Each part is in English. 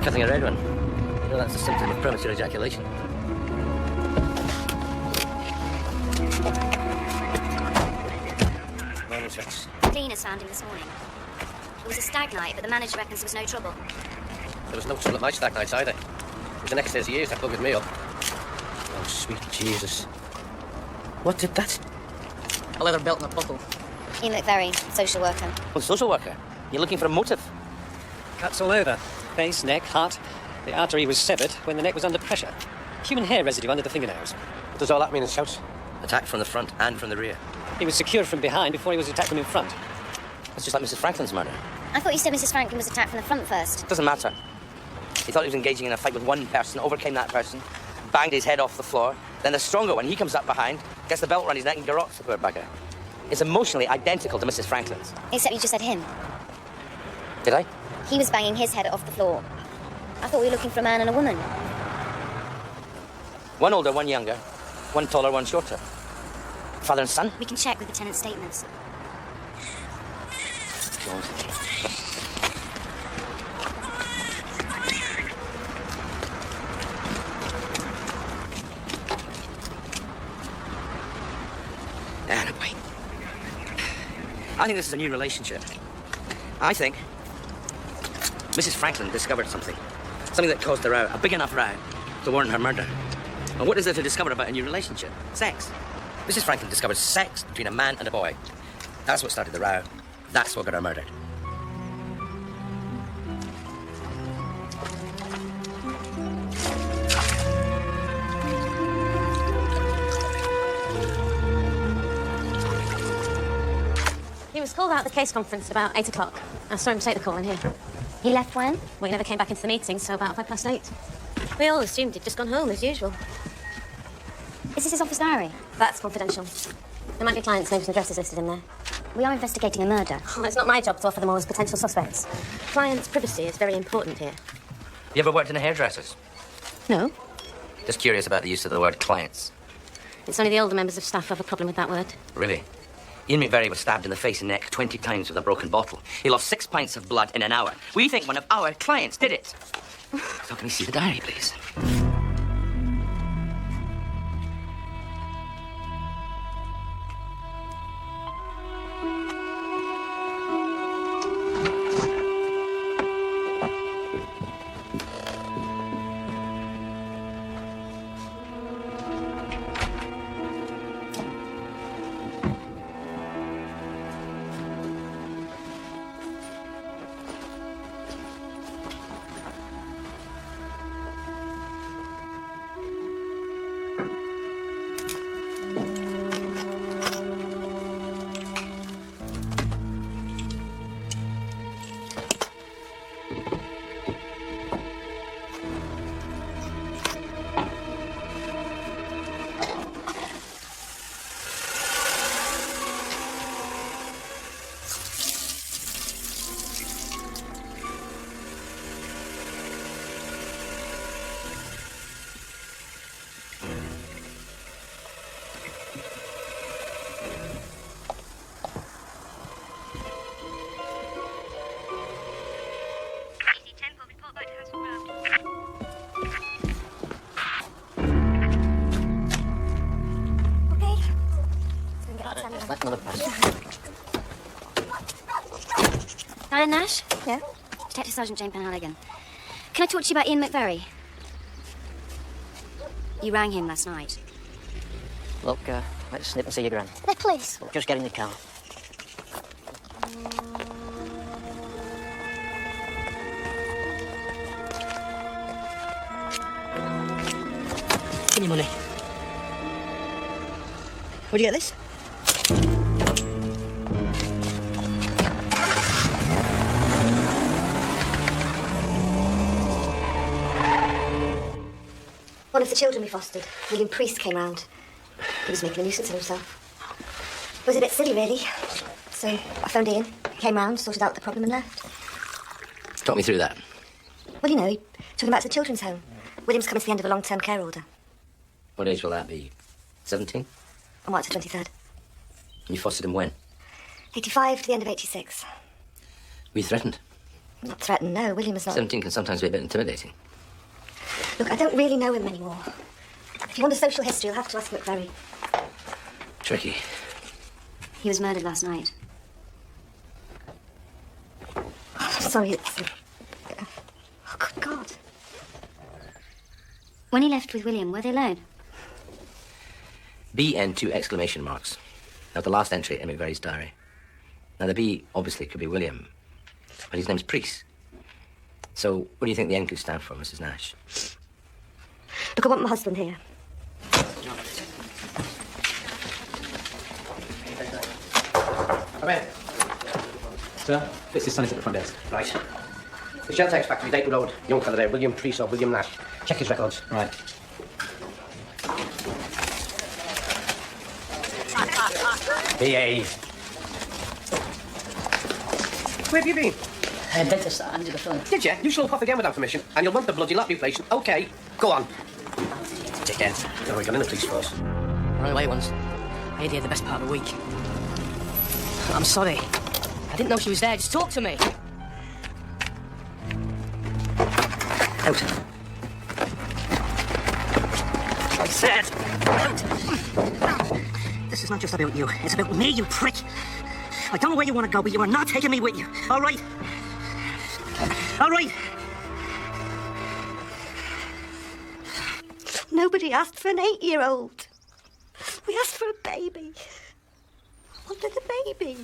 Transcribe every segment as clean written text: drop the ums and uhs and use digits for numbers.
Cutting a red one. You know, that's a symptom of premature ejaculation. Morning, Church. Cleaners found him this morning. It was a stag night, but the manager reckons there was no trouble. There was no trouble at my stag nights either. It was the next day's years that buggered me up. Oh, sweet Jesus. What did that? A leather belt and a buckle. Ian McVery, social worker. Well, social worker. You're looking for a motive. Cuts all over. Face, neck, heart. The artery was severed when the neck was under pressure. Human hair residue under the fingernails. What does all that mean in shouts? Attacked from the front and from the rear. He was secured from behind before he was attacked from in front. That's just like Mrs. Franklin's murder. I thought you said Mrs. Franklin was attacked from the front first. Doesn't matter. He thought he was engaging in a fight with one person, overcame that person, banged his head off the floor. Then the stronger one, he comes up behind, gets the belt around his neck and garrots the poor bugger. It's emotionally identical to Mrs. Franklin's. Except you just said him. Did I? He was banging his head off the floor. I thought we were looking for a man and a woman. One older, one younger. One taller, one shorter. Father and son? We can check with the tenant's statements. Anyway. I think this is a new relationship. I think Mrs. Franklin discovered something. Something that caused a row, a big enough row, to warrant her murder. And what is there to discover about a new relationship? Sex. Mrs. Franklin discovered sex between a man and a boy. That's what started the row. That's what got her murdered. He was called out at the case conference about 8 o'clock. I saw him take the call in here. He left when? Well, he never came back into the meeting, so about 8:05. We all assumed he'd just gone home, as usual. Is this his office diary? That's confidential. There might be clients' names and addresses listed in there. We are investigating a murder. Oh, it's not my job to offer them all as potential suspects. Clients' privacy is very important here. You ever worked in a hairdresser's? No. Just curious about the use of the word clients. It's only the older members of staff who have a problem with that word. Really? Ian McVery was stabbed in the face and neck 20 times with a broken bottle. He lost 6 pints of blood in an hour. We think one of our clients did it. So can we see the diary, please? That's another pass. Diane Nash? Yeah? Detective Sergeant Jane Penhaligon. Can I talk to you about Ian McVery? You rang him last night. Look, let's snip and see your gran. No, please. Just get in the car. Give me money. Where'd you get this? One of the children we fostered, William Priest, came round. He was making a nuisance of himself. It was a bit silly, really. So I phoned Ian, came round, sorted out the problem and left. Talk me through that. Well, you know, he took him back to the children's home. William's coming to the end of a long-term care order. What age will that be? 17? On March the 23rd. And you fostered him when? 85 to the end of 86. We threatened. I'm not threatened, no. William is not... 17 can sometimes be a bit intimidating. Look, I don't really know him anymore. If you want a social history, you'll have to ask McVery. Tricky. He was murdered last night. I'm sorry, it's... Oh, good God. When he left with William, were they alone? BN 2 exclamation marks. Now, the last entry in McVery's diary. Now, the B obviously could be William, but his name's Priest. So, what do you think the N could stand for, Mrs. Nash? Look, I want my husband here. Come in. Sir, this is Sonny's at the front desk. Right. The Shell Tax Factory, Dakewood Road. Young fella there, William Priest or William Nash. Check his records. Right. Behave. Where have you been? Dentist, I needed a filling. Did you? You slope off again without permission, and you'll want the bloody lap replacing. OK, go on. Dickhead. No, we got in the police force. Wrong way once. I had here the best part of the week. I'm sorry. I didn't know she was there. Just talk to me. Out. I said, out. This is not just about you. It's about me, you prick. I don't know where you want to go, but you are not taking me with you. All right? All right? Nobody asked for an 8-year-old. We asked for a baby. I wanted a baby.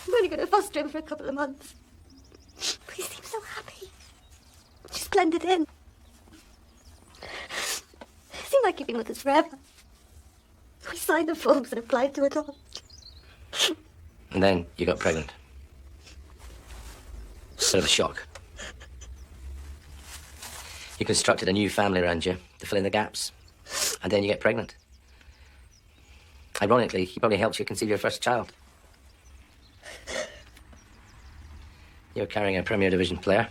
I'm only going to foster him for a couple of months. But he seems so happy. Just blended in. It seemed like he'd been with us forever. We signed the forms and applied to adopt. And then you got pregnant. Bit of a shock. You constructed a new family around you to fill in the gaps. And then you get pregnant. Ironically, he probably helped you conceive your first child. You're carrying a Premier Division player.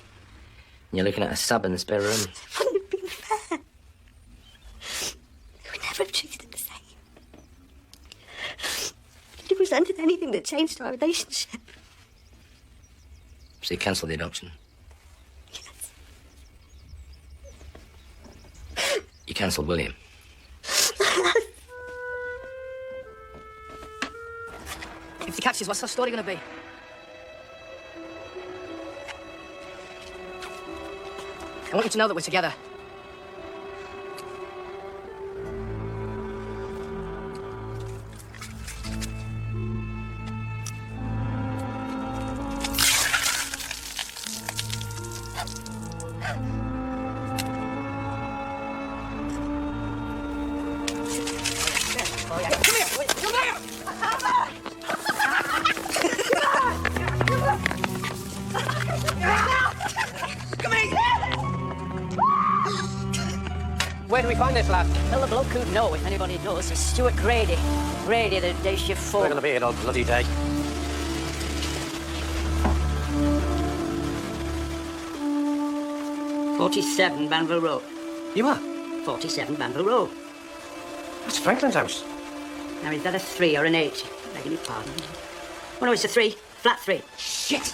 And you're looking at a sub in the spare room. Wouldn't have been fair. We would never have treated him the same. He resented anything that changed our relationship. So you cancelled the adoption. Yes. You cancelled William. If he catches, what's the story going to be? I want you to know that we're together. Where do we find this lad? Well, the bloke who'd know, if anybody does, is Stuart Grady. Grady, the day shift We're full. going to be here all bloody day. "47 Banville Road. You are? 47 Banville Road. That's Franklin's house. Now, is that a 3 or an 8? Begging your pardon. Oh, no, it's a 3. Flat 3. Shit!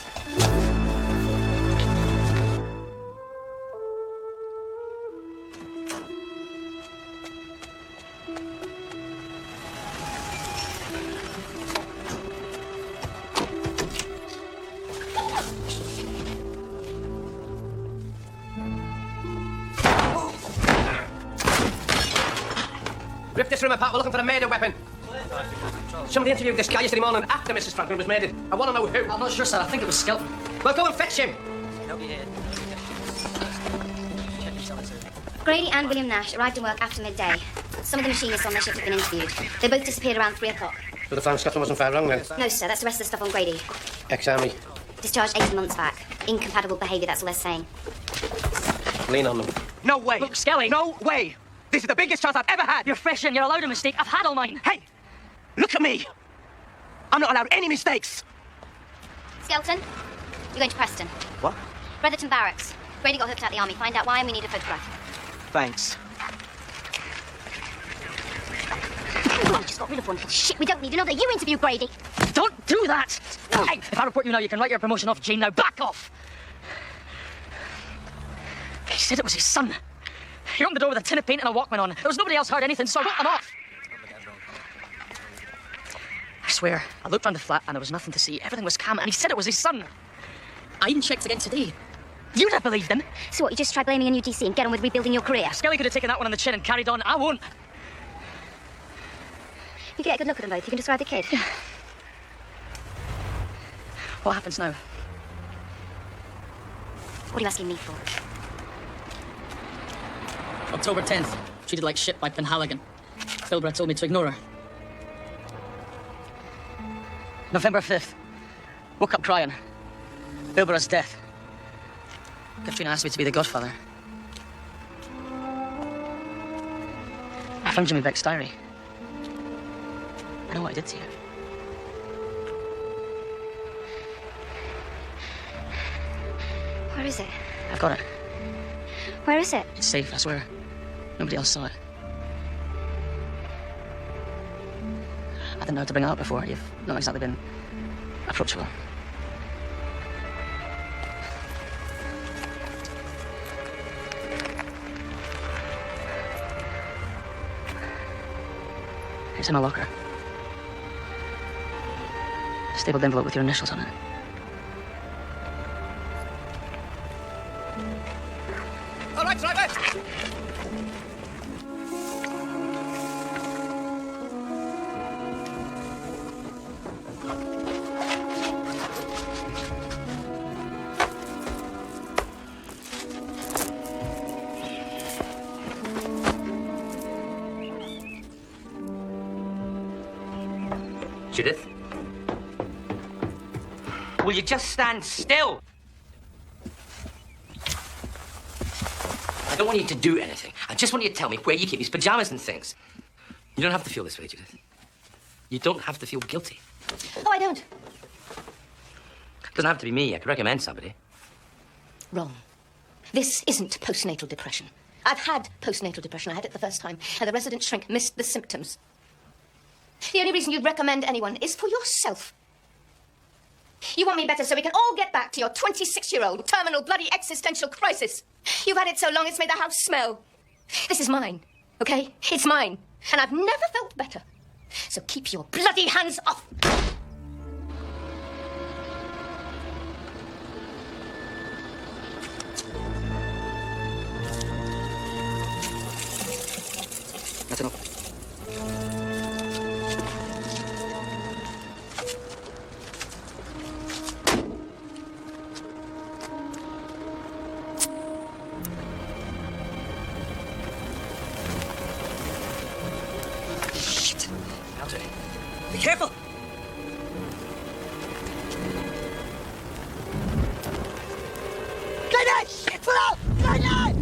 Rip this room apart. We're looking for a murder weapon. Somebody interviewed this guy yesterday morning after Mrs. Franklin was murdered. I want to know who. I'm not sure, sir. I think it was Skelton. Well, go and fetch him. Grady and William Nash arrived at work after midday. Some of the machinists on their shift have been interviewed. They both disappeared around 3 o'clock. But the farm Scotland wasn't far wrong then. No, sir, that's the rest of the stuff on Grady. Ex-army. Discharged 18 months back. Incompatible behaviour, that's all they're saying. Lean on them. No way. Look, Skelly. No way. This is the biggest chance I've ever had. You're fresh and you're allowed a mistake. I've had all mine. Hey, look at me. I'm not allowed any mistakes. Skelton, you're going to Preston. What? Brotherton Barracks. Grady got hooked out the army. Find out why and we need a photograph. Thanks. Oh, we just got rid of one. Shit, we don't need another. You interview Grady. Don't do that! Hey, if I report you now, you can write your promotion off, Jane. Now back off! He said it was his son. He opened the door with a tin of paint and a Walkman on. There was nobody else heard anything, so I wrote them off. I swear, I looked round the flat and there was nothing to see. Everything was calm, and he said it was his son. I even checked again today. You'd have believed him. So what, you just try blaming a new DC and get on with rebuilding your career? Skelly could have taken that one on the chin and carried on. I won't. You get a good look at them both. You can describe the kid. What happens now? What are you asking me for? October 10th. Treated like shit by Penhaligon. Philborough told me to ignore her. November 5th. Woke up crying. Bilborough's death. Katrina asked me to be the godfather. I found Jimmy Beck's diary. I know what I did to you. Where is it? I've got it. Where is it? It's safe, I swear. Nobody else saw it. I didn't know how to bring it up before. You've not exactly been approachable. It's in my locker. Stapled envelope with your initials on it. All right, driver! Judith? Will you just stand still? I don't want you to do anything. I just want you to tell me where you keep these pajamas and things. You don't have to feel this way, Judith. You don't have to feel guilty. Oh, I don't. It doesn't have to be me. I could recommend somebody. Wrong. This isn't postnatal depression. I've had postnatal depression. I had it the first time, and the resident shrink missed the symptoms. The only reason you'd recommend anyone is for yourself. You want me better so we can all get back to your 26-year-old terminal bloody existential crisis. You've had it so long it's made the house smell. This is mine, okay? It's mine, and I've never felt better. So keep your bloody hands off. That's enough. Shit. Out it. Be careful. Grenade! Pull out! Grenade!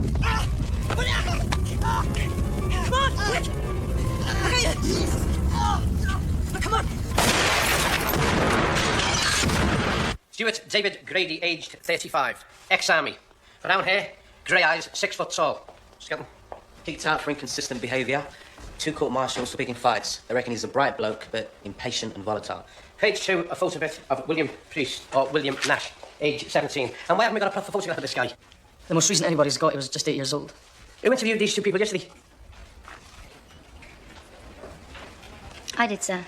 Pull out! Come on! Quick! Come on! Stuart David Grady, aged 35. Ex-army. Brown hair, grey eyes, 6 foot tall. Skeleton. Kicked out for inconsistent behaviour. 2 court-martials for picking fights. They reckon he's a bright bloke, but impatient and volatile. Page 2, a photograph of William Priest, or William Nash, age 17. And why haven't we got a proper photograph of this guy? The most recent anybody's got, he was just 8 years old. Who interviewed these 2 people yesterday? I did, sir.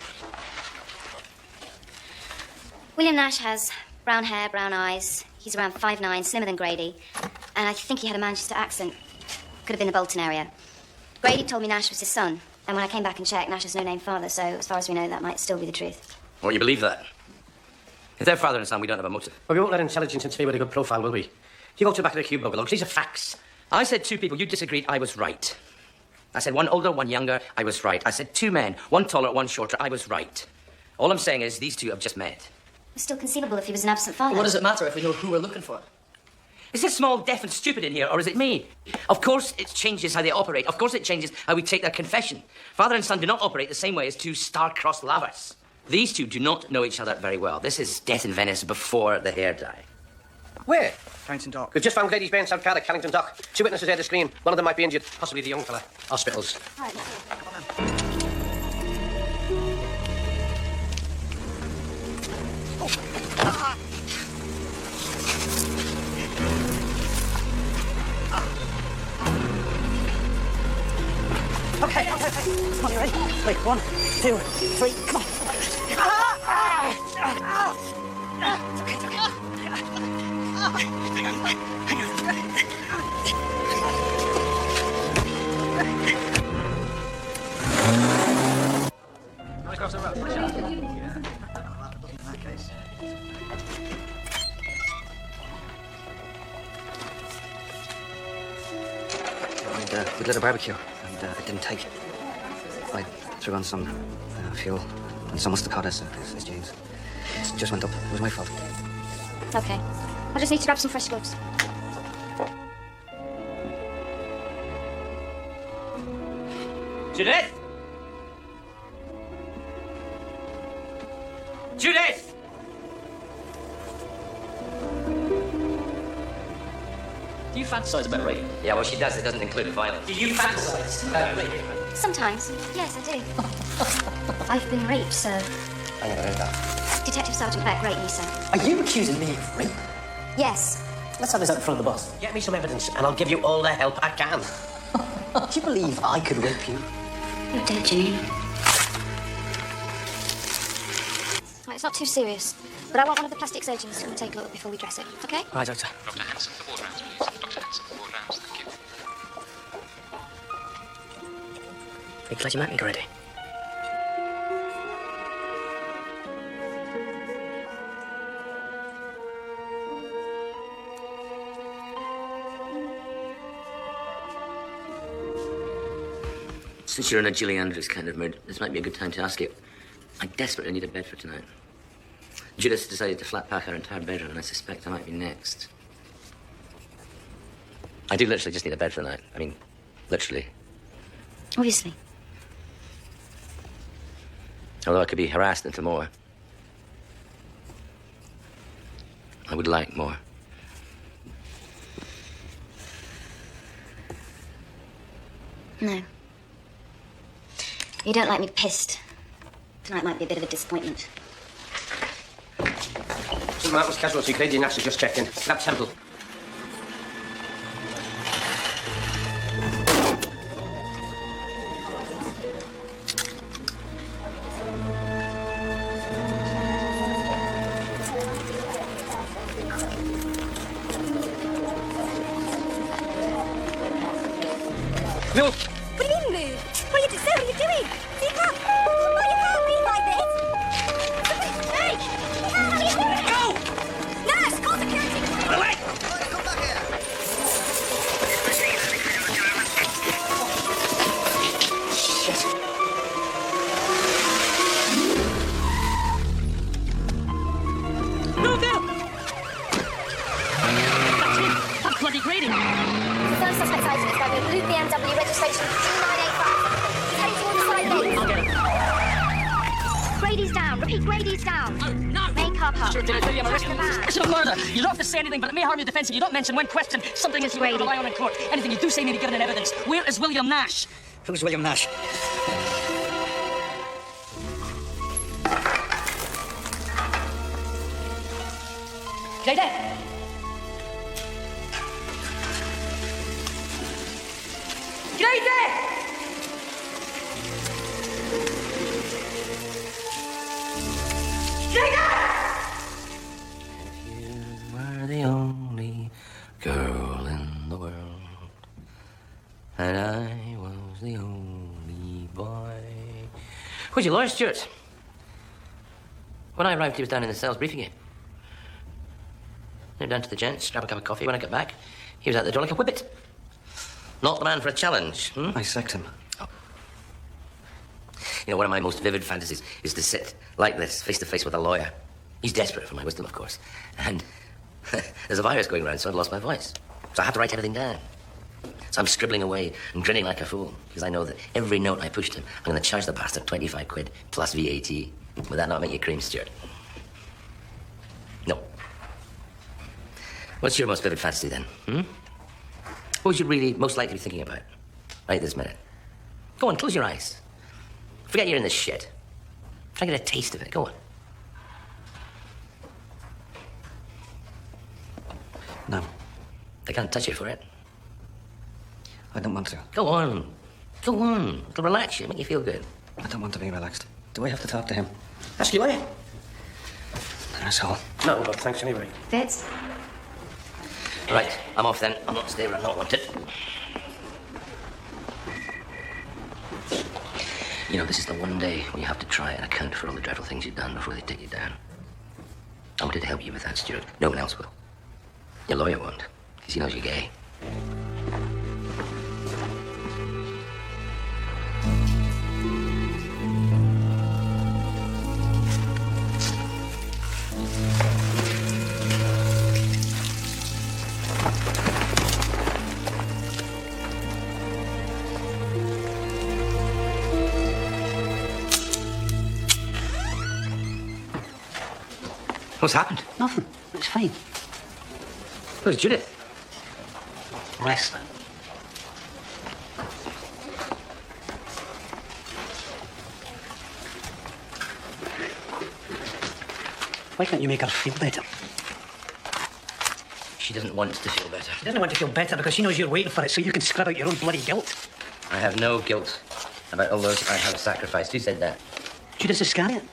William Nash has brown hair, brown eyes. He's around 5'9", slimmer than Grady. And I think he had a Manchester accent. Could have been the Bolton area. Grady told me Nash was his son. And when I came back and checked, Nash has no named father, so as far as we know, that might still be the truth. Well, you believe that? If they're father and son, we don't have a motive. Well, we won't let intelligence interfere with a good profile, will we? You go to the back of the cubicle, look. These are facts. I said 2 people. You disagreed. I was right. I said 1 older, 1 younger. I was right. I said 2 men. 1 taller, 1 shorter. I was right. All I'm saying is these 2 have just met. It's still conceivable if he was an absent father. What does it matter if we know who we're looking for? Is this small, deaf and stupid in here, or is it me? Of course it changes how they operate. Of course it changes how we take their confession. Father and son do not operate the same way as 2 star-crossed lovers. These 2 do not know each other very well. This is Death in Venice before the hair dye. Where? Carrington Dock. We've just found Grady's Bairn South Car at Carrington Dock. 2 witnesses heard the scream. One of them might be injured, possibly the young fella. Hospitals. All right, let's go. Okay. Come on, you ready? Wait, 1, 2, 3, come on. It's okay, it's okay. Hang on. Across the road. In that case. We did a barbecue, and it didn't take. I threw on some fuel, and someone must have caught us, his jeans. It just went up. It was my fault. Okay. I just need to grab some fresh gloves. Judith! Judith! Do you fantasize about rape? Yeah, well, she does. It doesn't include violence. Do you fantasize about rape? Sometimes. Yes, I do. I've been raped, sir. I never heard that. Detective Sergeant Beck raped me, sir. Are you accusing me of rape? Yes. Let's have this out in front of the boss. Get me some evidence, and I'll give you all the help I can. Do you believe I could rape you? You're dead, Jimmy. Right, it's not too serious, but I want one of the plastic surgeons to come and take a look before we dress it, okay? Right, Doctor. Dr. Hanson, the ward rounds, please. Dr. Hanson, the ward rounds, thank you. Are you glad you met me, Grady? Since you're in a Gilly Andrews kind of mood, this might be a good time to ask you. I desperately need a bed for tonight. Judith decided to flat pack her entire bedroom, and I suspect I might be next. I do literally just need a bed for the night. I mean, literally. Obviously. Although I could be harassed into more. I would like more. No. You don't like me pissed. Tonight might be a bit of a disappointment. Some Martin's casualty, Grady Nash has just checked in. Grab Temple. No! What do you mean move? What are you doing? Speak up! Oh, you can't be like this! Hey! What are you doing? Go! Nurse, call security! Away! Come back here. Move now! That's him! That's bloody Grady! The first suspect's item is by the blue BMW registration 2985. He's heading toward the side gate. I'll get him. Grady's down. Repeat, Grady's down. Oh, no! Main car park. Sure, did I tell you I'm Just arrested? the van. It's a murder. You don't have to say anything, but it may harm your defence if you don't mention when questioned something is you Grady. rely on in court. Anything you do say may be given in evidence. Where is William Nash? Who's William Nash? Grady! Grady! You were the only girl in the world, and I was the only boy. Where's your lawyer, Stuart? When I arrived, he was down in the cells briefing you. Went down to the gents, grab a cup of coffee. When I got back, he was out the door like a whippet. Not the man for a challenge. I sacked him. You know, one of my most vivid fantasies is to sit like this, face to face with a lawyer. He's desperate for my wisdom, of course. And there's a virus going around, so I've lost my voice. So I have to write everything down. So I'm scribbling away and grinning like a fool, because I know that every note I pushed him, I'm going to charge the bastard 25 quid plus VAT. Would that not make you cream, Stuart? No. What's your most vivid fantasy, then? What would you really most likely be thinking about right this minute? Go on, close your eyes. Forget you're in this shit. Try and get a taste of it. Go on. They can't touch you for it. I don't want to. Go on. Go on. It'll relax you, make you feel good. I don't want to be relaxed. Do I have to talk to him? Ask you later. That's all. No, but thanks anyway. Fitz? Right, I'm off then. I'm not staying where I'm not wanted. You know, this is the one day when you have to try and account for all the dreadful things you've done before they take you down. I wanted to help you with that, Stuart. No one else will. Your lawyer won't, because he knows you're gay. What's happened? Nothing. It's fine. Where's Judith? Wrestling. Why can't you make her feel better? She doesn't want to feel better. She doesn't want to feel better because she knows you're waiting for it so you can scrub out your own bloody guilt. I have no guilt about all those I have sacrificed. Who said that? Judas Iscariot.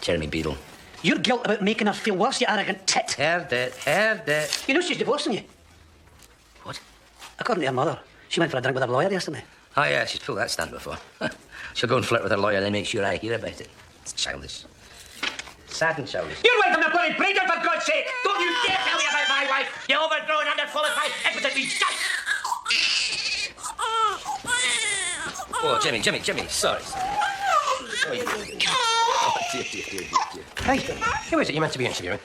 Jeremy Beadle. Your guilt about making her feel worse, you arrogant tit. Heard it. You know she's divorcing you. What? According to her mother, she went for a drink with her lawyer yesterday. Oh, yeah, she's pulled that stunt before. She'll go and flirt with her lawyer and then make sure I hear about it. It's childish. Sad and childish. You're away from the bloody breeder, for God's sake! Don't you dare tell me about my wife! You overgrown, underqualified, impotent shite! Oh, Jimmy, sorry. Oh, dear. Hey, who is it you meant to be interviewing?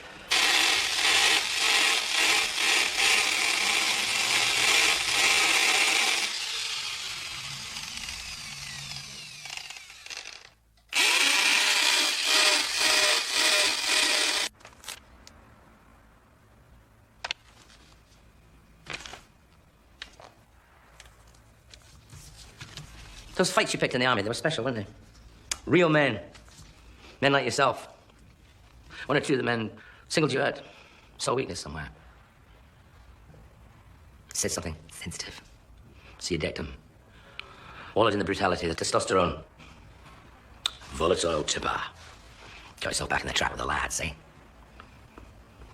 Those fights you picked in the army, they were special, weren't they? Real men. Men like yourself. One or two of the men singled you out. Saw weakness somewhere. Said something sensitive. So you decked them. All in the brutality, the testosterone. Volatile tipper. Got yourself back in the trap with the lads, eh?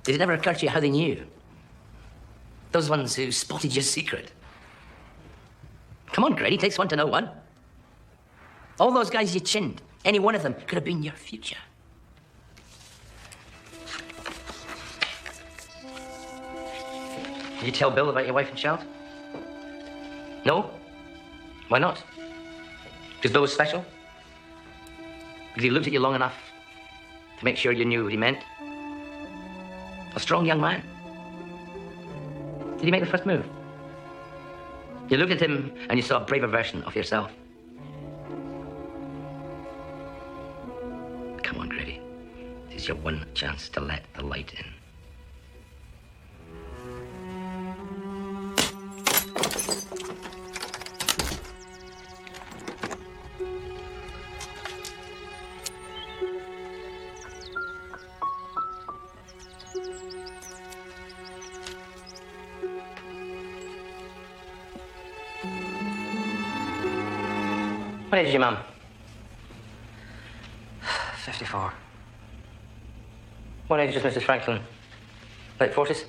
Did it never occur to you how they knew? Those ones who spotted your secret. Come on, Grady, takes one to know one. All those guys you chinned, any one of them could have been your future. Did you tell Bill about your wife and child? No? Why not? Because Bill was special? Because he looked at you long enough to make sure you knew what he meant? A strong young man? Did he make the first move? You looked at him and you saw a braver version of yourself. Come on, Grady. This is your one chance to let the light in. What age is your mum? 54. What age is Mrs. Franklin? Late 40s?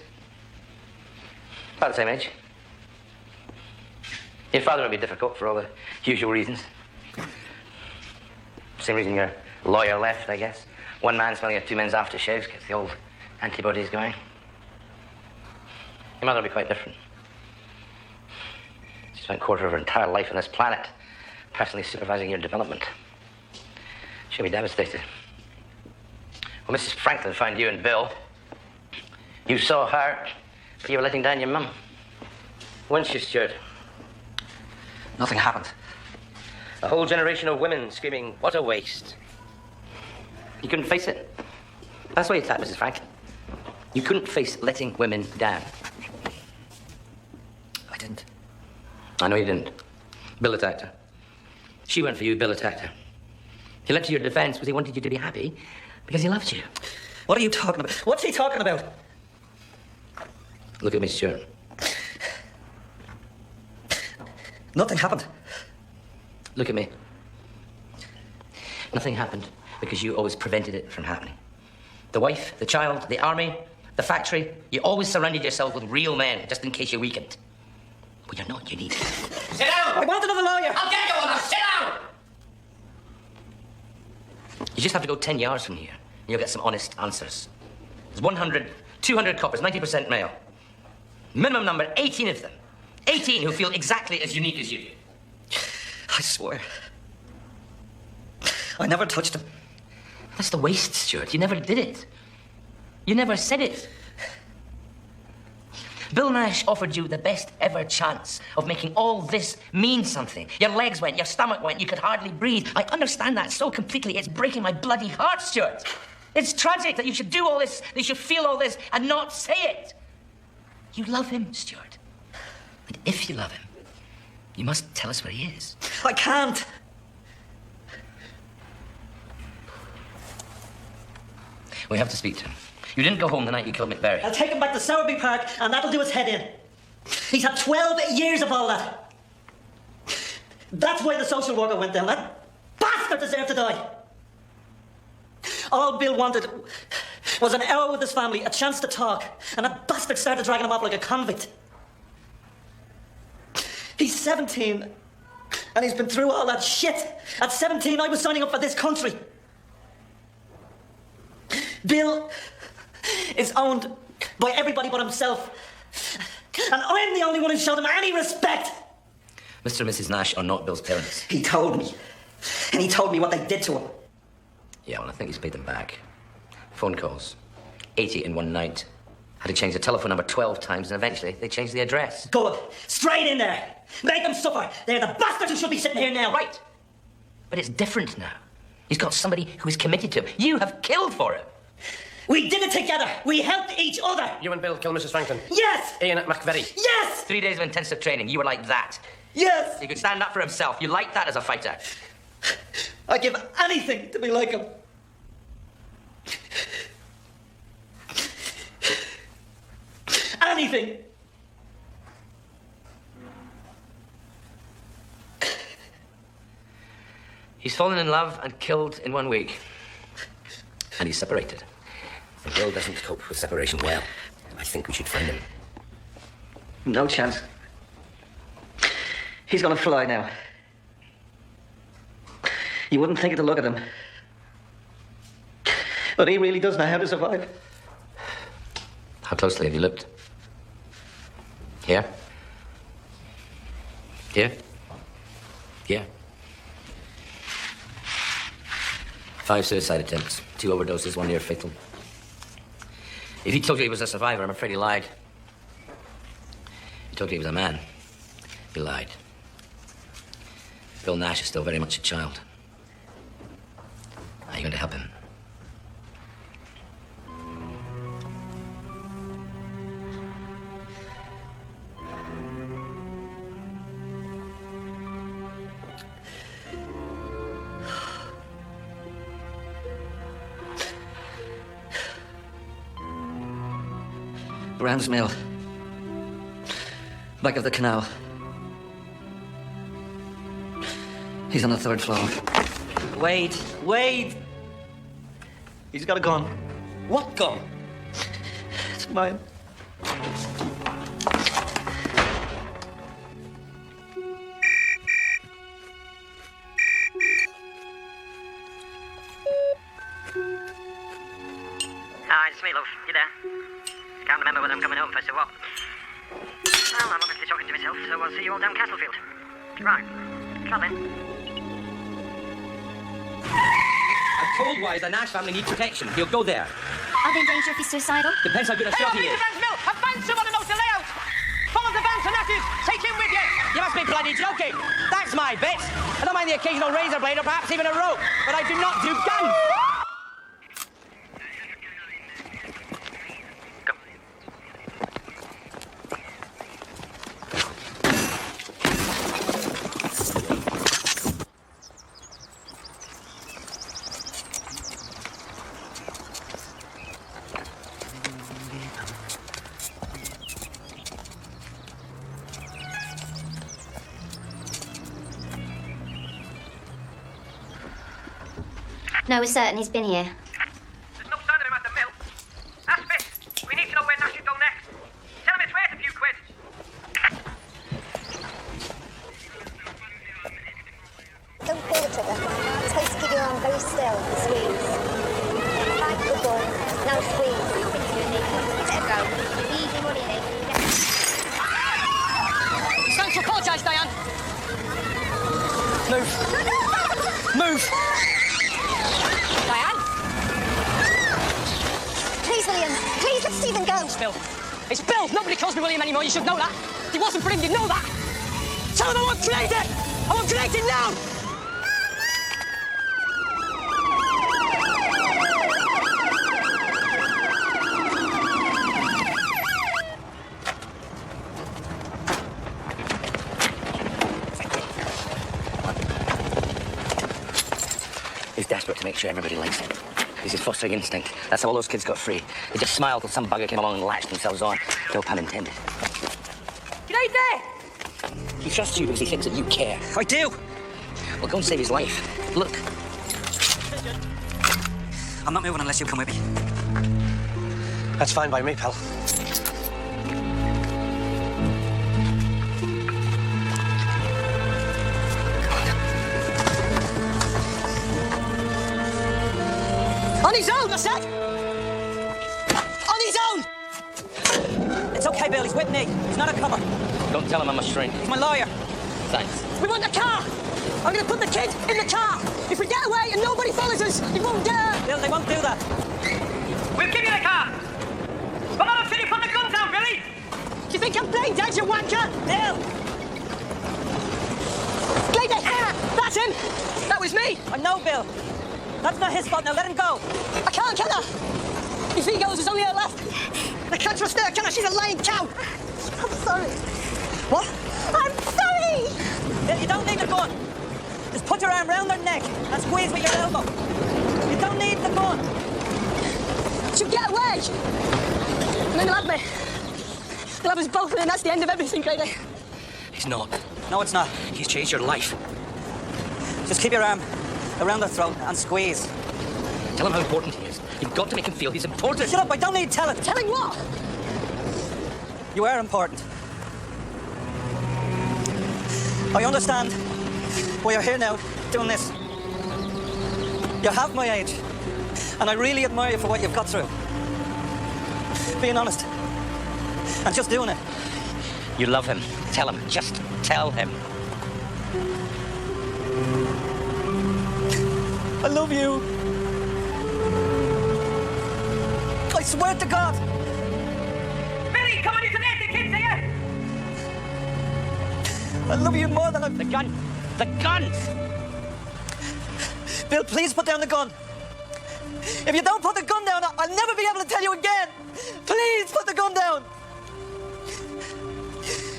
About the same age. Your father would be difficult for all the usual reasons. Same reason your lawyer left, I guess. One man smelling of two men's aftershaves gets the old antibodies going. Your mother would be quite different. She spent a quarter of her entire life on this planet, personally supervising your development. She'll be devastated. When Mrs. Franklin found you and Bill, you saw her, but you were letting down your mum. Weren't you, Stuart? Nothing happened. A whole generation of women screaming, what a waste. You couldn't face it. That's why you attacked Mrs. Franklin. You couldn't face letting women down. I didn't. I know you didn't. Bill attacked her. She went for you, Bill attacked her. He leapt to your defense because he wanted you to be happy, because he loved you. What are you talking about? What's he talking about? Look at me, Stuart. Nothing happened. Look at me. Nothing happened because you always prevented it from happening. The wife, the child, the army, the factory, you always surrounded yourself with real men just in case you're weakened. But you're not unique. Sit down! I want another lawyer! I'll get you one now! Sit down! You just have to go 10 yards from here, and you'll get some honest answers. There's 100, 200 coppers, 90% male. Minimum number, 18 of them. 18 who feel exactly as unique as you do. I swear. I never touched him. That's the waste, Stuart. You never did it. You never said it. Bill Nash offered you the best ever chance of making all this mean something. Your legs went, your stomach went, you could hardly breathe. I understand that so completely. It's breaking my bloody heart, Stuart. It's tragic that you should do all this, that you should feel all this and not say it. You love him, Stuart. And if you love him, you must tell us where he is. I can't. We have to speak to him. You didn't go home the night you killed McBurry. I'll take him back to Sowerby Park, and that'll do his head in. He's had 12 years of all that. That's why the social worker went down. That bastard deserved to die. All Bill wanted was an hour with his family, a chance to talk, and that bastard started dragging him off like a convict. He's 17, and he's been through all that shit. At 17, I was signing up for this country. Bill is owned by everybody but himself. And I'm the only one who showed him any respect. Mr. and Mrs. Nash are not Bill's parents. He told me. And he told me what they did to him. Yeah, well, I think he's paid them back. Phone calls. 80 in one night. Had to change the telephone number 12 times, and eventually they changed the address. Good. Straight in there. Make them suffer. They're the bastards who should be sitting here now. Right. But it's different now. He's got somebody who is committed to him. You have killed for him. We did it together. We helped each other. You and Bill killed Mrs. Franklin? Yes! Ian at McVery? Yes! 3 days of intensive training. You were like that. Yes! He could stand up for himself. You liked that as a fighter. I'd give anything to be like him. Anything. He's fallen in love and killed in 1 week. And he's separated. And Bill doesn't cope with separation well. I think we should find him. No chance. He's gonna fly now. You wouldn't think it to look at him. But he really does know how to survive. How closely have you looked? Here? Here? Here? 5 suicide attempts, 2 overdoses, 1 near fatal. If he told you he was a survivor, I'm afraid he lied. He told you he was a man. He lied. Bill Nash is still very much a child. Are you going to help him? Brown's Mill. Back of the canal. He's on the 3rd floor. Wait, wait! He's got a gun. What gun? It's mine. Hi, it's me, love. You there? Can't remember whether I'm coming home first or what. Well, I'm obviously talking to myself, so I'll see you all down Castlefield. Right. Travelling. I'm told why the Nash family need protection. He'll go there. Are they in danger if he's suicidal? Depends how good a shot he is. I've found someone who knows the layout! Follow the bounce and Nashes! Take him with you! You must be bloody joking. That's my bit. I don't mind the occasional razor blade or perhaps even a rope, but I do not do guns. No, we're certain he's been here. There's no sign of him at the mill. Ask Fitz. We need to know where Nash should go next. Tell him it's worth a few quid. Don't pull the trigger. You're supposed to keep your arm very still and squeeze. Good boy. Now squeeze. Let him go. Easy money, Nick. It's time to apologise, Diane. Move. Move. Diane? Please, William. Please, let Stephen go. It's Bill. It's Bill. Nobody calls me William anymore. You should know that. If it wasn't for him, you'd know that. Tell him I want created. I want created now. He's desperate to make sure everybody likes him. He's his fostering instinct. That's how all those kids got free. They just smiled till some bugger came along and latched themselves on. No pun intended. G'day there. He trusts you because he thinks that you care. I do. Well, go and save his life. Look. I'm not moving unless you come with me. That's fine by me, pal. On his own, I said! On his own! It's okay, Bill. He's with me. He's not a cover. Don't tell him I'm a shrink. He's my lawyer. Thanks. We want the car! I'm gonna put the kid in the car! If we get away and nobody follows us, he won't dare! Bill, they won't do that. We'll give you the car. But not until you put the gun down, Billy. Do you think I'm playing dead, you wanker? Bill! Lady! That's him! That was me! I know, Bill. That's not his fault. Now let him go. I can't, can I? If he goes, there's only her left. I can't trust her, can I? She's a lying cow. I'm sorry. What? I'm sorry. Bill, you don't need the gun. Just put your arm round her neck and squeeze with your elbow. You don't need the gun. She'll get away! And then they'll have me. They'll have us both, and that's the end of everything, Grady. He's not. No, it's not. He's changed your life. Just keep your arm around her throat and squeeze. Tell him how important he is. You've got to make him feel he's important. Shut up, I don't need telling. Telling what? You are important. I understand why you're here now, doing this. You're half my age, and I really admire you for what you've got through. Being honest, and just doing it. You love him. Tell him. Just tell him. I love you. I swear to God. Billy, come on, you can the kids here. I love you more than I... The gun. The gun! Bill, please put down the gun. If you don't put the gun down, I'll never be able to tell you again. Please put the gun down.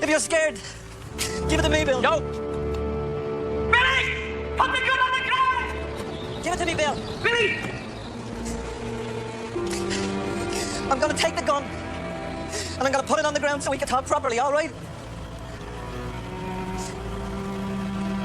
If you're scared, give it to me, Bill. No. Billy, put the gun on the ground. Give it to me, Bill. Billy. I'm going to take the gun, and I'm going to put it on the ground so we can talk properly, all right?